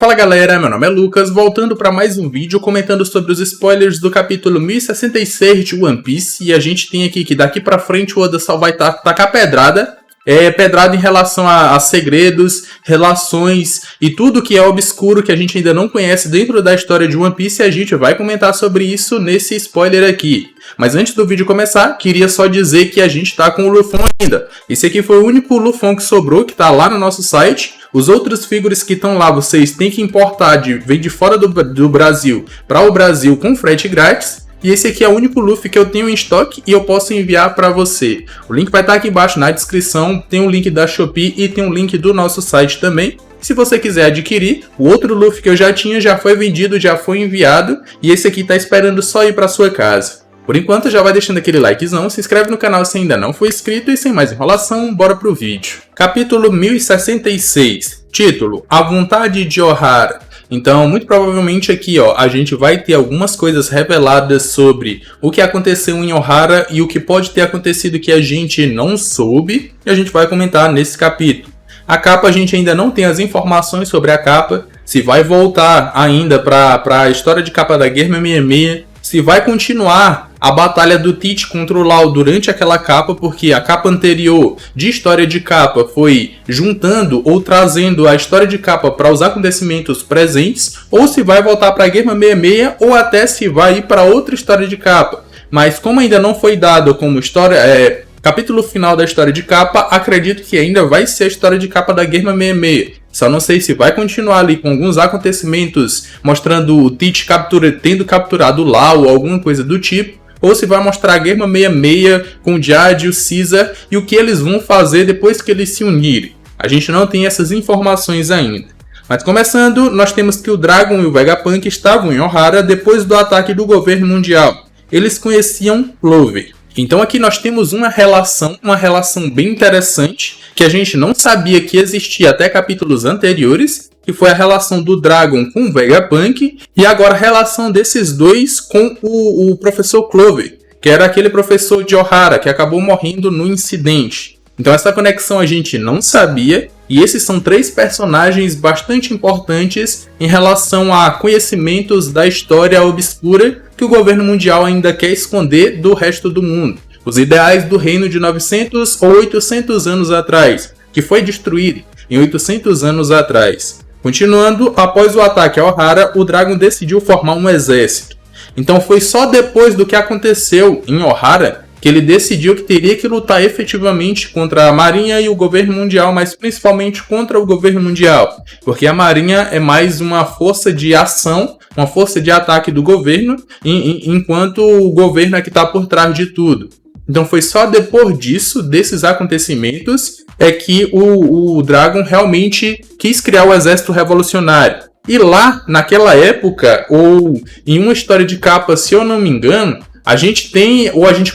Fala galera, meu nome é Lucas, voltando para mais um vídeo comentando sobre os spoilers do capítulo 1066 de One Piece. E a gente tem aqui que daqui pra frente o Oda só vai tacar pedrada. Pedrada em relação a segredos, relações e tudo que é obscuro que a gente ainda não conhece dentro da história de One Piece, e a gente vai comentar sobre isso nesse spoiler aqui. Mas antes do vídeo começar, queria só dizer que a gente tá com o Luffy ainda. Esse aqui foi o único Luffy que sobrou, que tá lá no nosso site. Os outros figures que estão lá, vocês têm que importar, vem de fora do Brasil para o Brasil com frete grátis. E esse aqui é o único Luffy que eu tenho em estoque e eu posso enviar para você. O link vai estar aqui embaixo na descrição, tem um link da Shopee e tem um link do nosso site também. Se você quiser adquirir, o outro Luffy que eu já tinha já foi vendido, já foi enviado, e esse aqui está esperando só ir para sua casa. Por enquanto já vai deixando aquele likezão, se inscreve no canal se ainda não for inscrito e sem mais enrolação, bora pro vídeo. Capítulo 1066, título: A Vontade de Ohara. Então, muito provavelmente aqui, a gente vai ter algumas coisas reveladas sobre o que aconteceu em Ohara e o que pode ter acontecido que a gente não soube, e a gente vai comentar nesse capítulo. A capa, a gente ainda não tem as informações sobre a capa, se vai voltar ainda para a história de capa da Guerra 66, se vai continuar a batalha do Tite contra o Law durante aquela capa, porque a capa anterior de história de capa foi juntando ou trazendo a história de capa para os acontecimentos presentes, ou se vai voltar para a Guerra 66, ou até se vai ir para outra história de capa. Mas como ainda não foi dado como história, capítulo final da história de capa, acredito que ainda vai ser a história de capa da Guerra 66. Só não sei se vai continuar ali com alguns acontecimentos mostrando o Tite tendo capturado o Law ou alguma coisa do tipo, ou se vai mostrar a Guerra 66 com o Jade e o Caesar e o que eles vão fazer depois que eles se unirem. A gente não tem essas informações ainda. Mas começando, nós temos que o Dragon e o Vegapunk estavam em Ohara depois do ataque do governo mundial. Eles conheciam Clover. Então aqui nós temos uma relação bem interessante, que a gente não sabia que existia até capítulos anteriores, que foi a relação do Dragon com o Vegapunk, e agora a relação desses dois com o professor Clover, que era aquele professor de Ohara, que acabou morrendo no incidente. Então essa conexão a gente não sabia, e esses são três personagens bastante importantes em relação a conhecimentos da história obscura que o governo mundial ainda quer esconder do resto do mundo. Os ideais do reino de 900 ou 800 anos atrás, que foi destruído em 800 anos atrás. Continuando, após o ataque a Ohara, o Dragon decidiu formar um exército. Então foi só depois do que aconteceu em Ohara que ele decidiu que teria que lutar efetivamente contra a Marinha e o governo mundial, mas principalmente contra o governo mundial, porque a Marinha é mais uma força de ação, uma força de ataque do governo, enquanto o governo é que está por trás de tudo. Então foi só depois disso, desses acontecimentos, é que o Dragon realmente quis criar o exército revolucionário. E lá, naquela época, ou em uma história de capa, se eu não me engano, a gente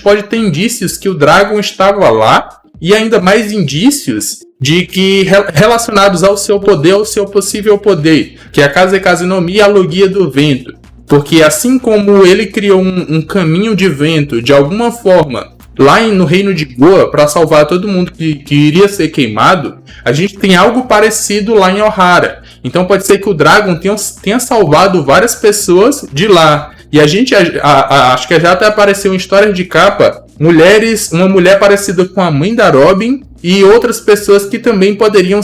pode ter indícios que o Dragon estava lá, e ainda mais indícios de que relacionados ao seu poder, ao seu possível poder, que é a Kazekage no Mi e a Logia do Vento. Porque assim como ele criou um caminho de vento, de alguma forma, lá no reino de Goa, para salvar todo mundo que iria ser queimado, a gente tem algo parecido lá em Ohara. Então pode ser que o Dragon tenha salvado várias pessoas de lá. E a gente, acho que já até apareceu em histórias de capa, uma mulher parecida com a mãe da Robin e outras pessoas que também poderiam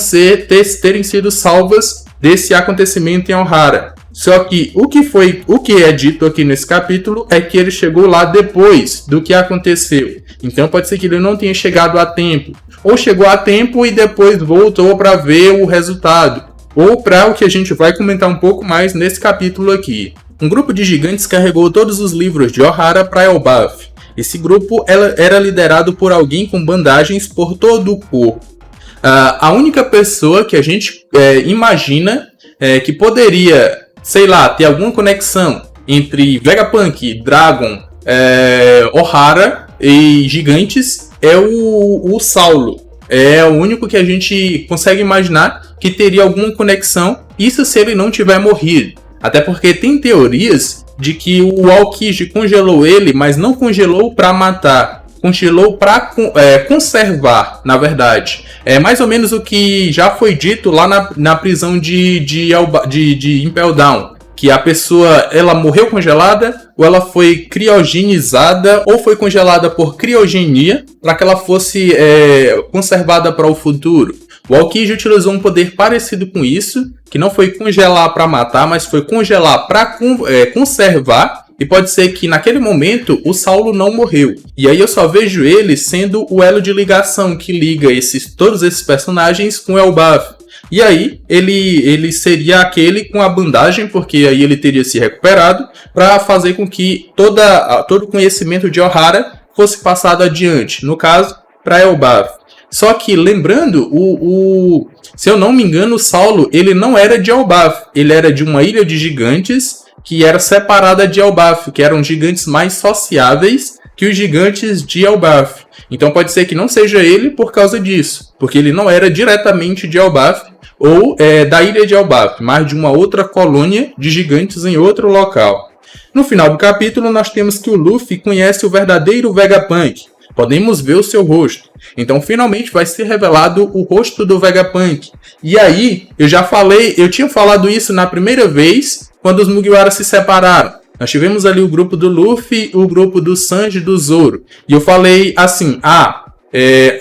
terem sido salvas desse acontecimento em Ohara. Só que o que é dito aqui nesse capítulo é que ele chegou lá depois do que aconteceu. Então pode ser que ele não tenha chegado a tempo. Ou chegou a tempo e depois voltou para ver o resultado. Ou para o que a gente vai comentar um pouco mais nesse capítulo aqui. Um grupo de gigantes carregou todos os livros de Ohara para Elbaf. Esse grupo era liderado por alguém com bandagens por todo o corpo. A única pessoa que a gente imagina que poderia, sei lá, ter alguma conexão entre Vegapunk, Dragon, Ohara e gigantes é o Saulo. É o único que a gente consegue imaginar que teria alguma conexão, isso se ele não tiver morrido. Até porque tem teorias de que o Aokiji congelou ele, mas não congelou para matar. congelou para conservar, na verdade. É mais ou menos o que já foi dito lá na prisão de Impel Down. Que a pessoa, ela morreu congelada, ou ela foi criogenizada, ou foi congelada por criogenia, para que ela fosse conservada para o futuro. O Aokiji utilizou um poder parecido com isso, que não foi congelar para matar, mas foi congelar para conservar. E pode ser que naquele momento o Saulo não morreu. E aí eu só vejo ele sendo o elo de ligação que liga todos esses personagens com Elbaf. E aí ele seria aquele com a bandagem, porque aí ele teria se recuperado, para fazer com que todo o conhecimento de Ohara fosse passado adiante. No caso, para Elbaf. Só que lembrando, se eu não me engano, o Saulo ele não era de Elbaf. Ele era de uma ilha de gigantes que era separada de Elbaf, que eram gigantes mais sociáveis que os gigantes de Elbaf. Então pode ser que não seja ele por causa disso, porque ele não era diretamente de Elbaf ou da ilha de Elbaf, mas de uma outra colônia de gigantes em outro local. No final do capítulo nós temos que o Luffy conhece o verdadeiro Vegapunk. Podemos ver o seu rosto. Então finalmente vai ser revelado o rosto do Vegapunk. E aí, eu tinha falado isso na primeira vez, quando os Mugiwara se separaram. Nós tivemos ali o grupo do Luffy, o grupo do Sanji e do Zoro. E eu falei assim,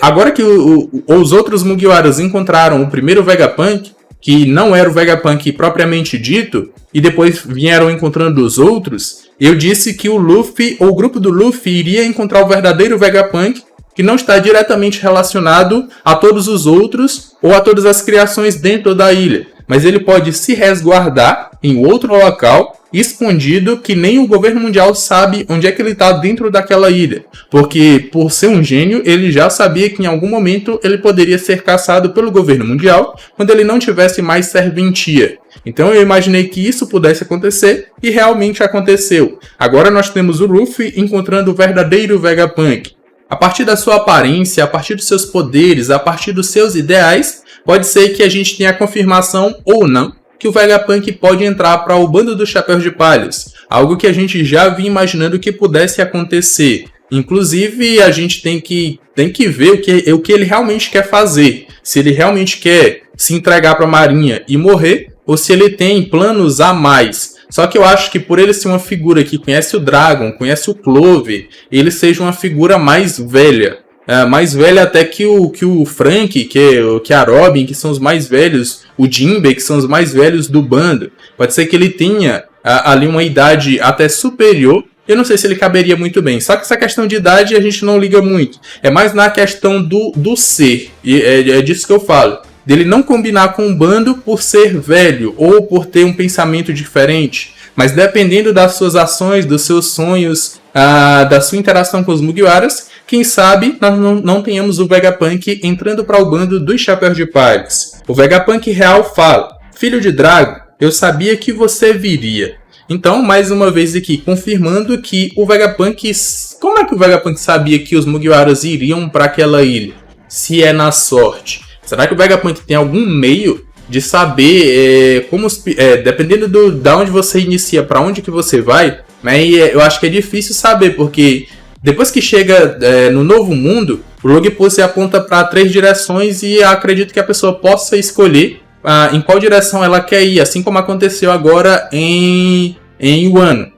agora que os outros Mugiwaras encontraram o primeiro Vegapunk, que não era o Vegapunk propriamente dito, e depois vieram encontrando os outros, eu disse que o grupo do Luffy iria encontrar o verdadeiro Vegapunk, que não está diretamente relacionado a todos os outros ou a todas as criações dentro da ilha. Mas ele pode se resguardar em outro local, escondido, que nem o governo mundial sabe onde é que ele está dentro daquela ilha. Porque, por ser um gênio, ele já sabia que em algum momento ele poderia ser caçado pelo governo mundial quando ele não tivesse mais serventia. Então eu imaginei que isso pudesse acontecer e realmente aconteceu. Agora nós temos o Luffy encontrando o verdadeiro Vegapunk. A partir da sua aparência, a partir dos seus poderes, a partir dos seus ideais, pode ser que a gente tenha a confirmação ou não que o Vegapunk pode entrar para o bando dos Chapéus de Palhas. Algo que a gente já vinha imaginando que pudesse acontecer. Inclusive, a gente tem que ver o que ele realmente quer fazer. Se ele realmente quer se entregar para a Marinha e morrer, ou se ele tem planos a mais. Só que eu acho que por ele ser uma figura que conhece o Dragon, conhece o Clover, ele seja uma figura mais velha. Mais velha até que o Frank, que a Robin, que são os mais velhos, o Jinbe, que são os mais velhos do bando. Pode ser que ele tenha ali uma idade até superior. Eu não sei se ele caberia muito bem. Só que essa questão de idade a gente não liga muito. É mais na questão do ser. E é disso que eu falo. Dele não combinar com o bando por ser velho ou por ter um pensamento diferente. Mas dependendo das suas ações, dos seus sonhos, da sua interação com os Mugiwaras, quem sabe nós não tenhamos o Vegapunk entrando para o bando dos Chapéus de Palhas. O Vegapunk real fala: Filho de Drago, eu sabia que você viria. Então, mais uma vez aqui, confirmando que o Vegapunk... Como é que o Vegapunk sabia que os Mugiwaras iriam para aquela ilha? Se é na sorte. Será que o Vegapunk tem algum meio de saber dependendo da onde você inicia, para onde que você vai? Né? E eu acho que é difícil saber, porque depois que chega no novo mundo, o Log Pulse aponta para 3 direções e acredito que a pessoa possa escolher em qual direção ela quer ir, assim como aconteceu agora em Wano.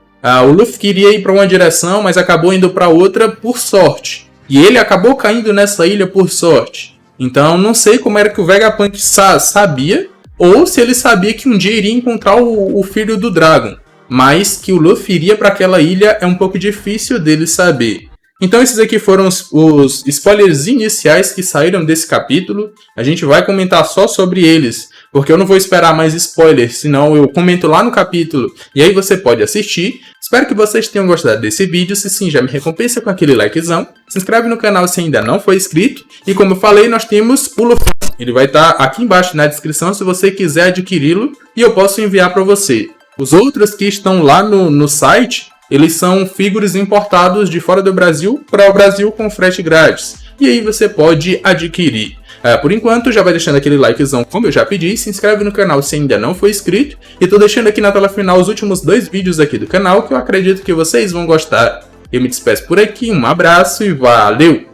O Luffy queria ir para uma direção, mas acabou indo para outra por sorte. E ele acabou caindo nessa ilha por sorte. Então não sei como era que o Vegapunk sabia, ou se ele sabia que um dia iria encontrar o filho do Dragon. Mas que o Luffy iria para aquela ilha é um pouco difícil dele saber. Então esses aqui foram os spoilers iniciais que saíram desse capítulo. A gente vai comentar só sobre eles, porque eu não vou esperar mais spoilers, senão eu comento lá no capítulo e aí você pode assistir. Espero que vocês tenham gostado desse vídeo. Se sim, já me recompensa com aquele likezão. Se inscreve no canal se ainda não for inscrito. E como eu falei, nós temos o Luffy. Ele vai estar aqui embaixo na descrição se você quiser adquiri-lo e eu posso enviar para você. Os outros que estão lá no site, eles são figuras importados de fora do Brasil para o Brasil com frete grátis. E aí você pode adquirir. Por enquanto, já vai deixando aquele likezão como eu já pedi, se inscreve no canal se ainda não for inscrito, e tô deixando aqui na tela final os últimos 2 vídeos aqui do canal que eu acredito que vocês vão gostar. Eu me despeço por aqui, um abraço e valeu!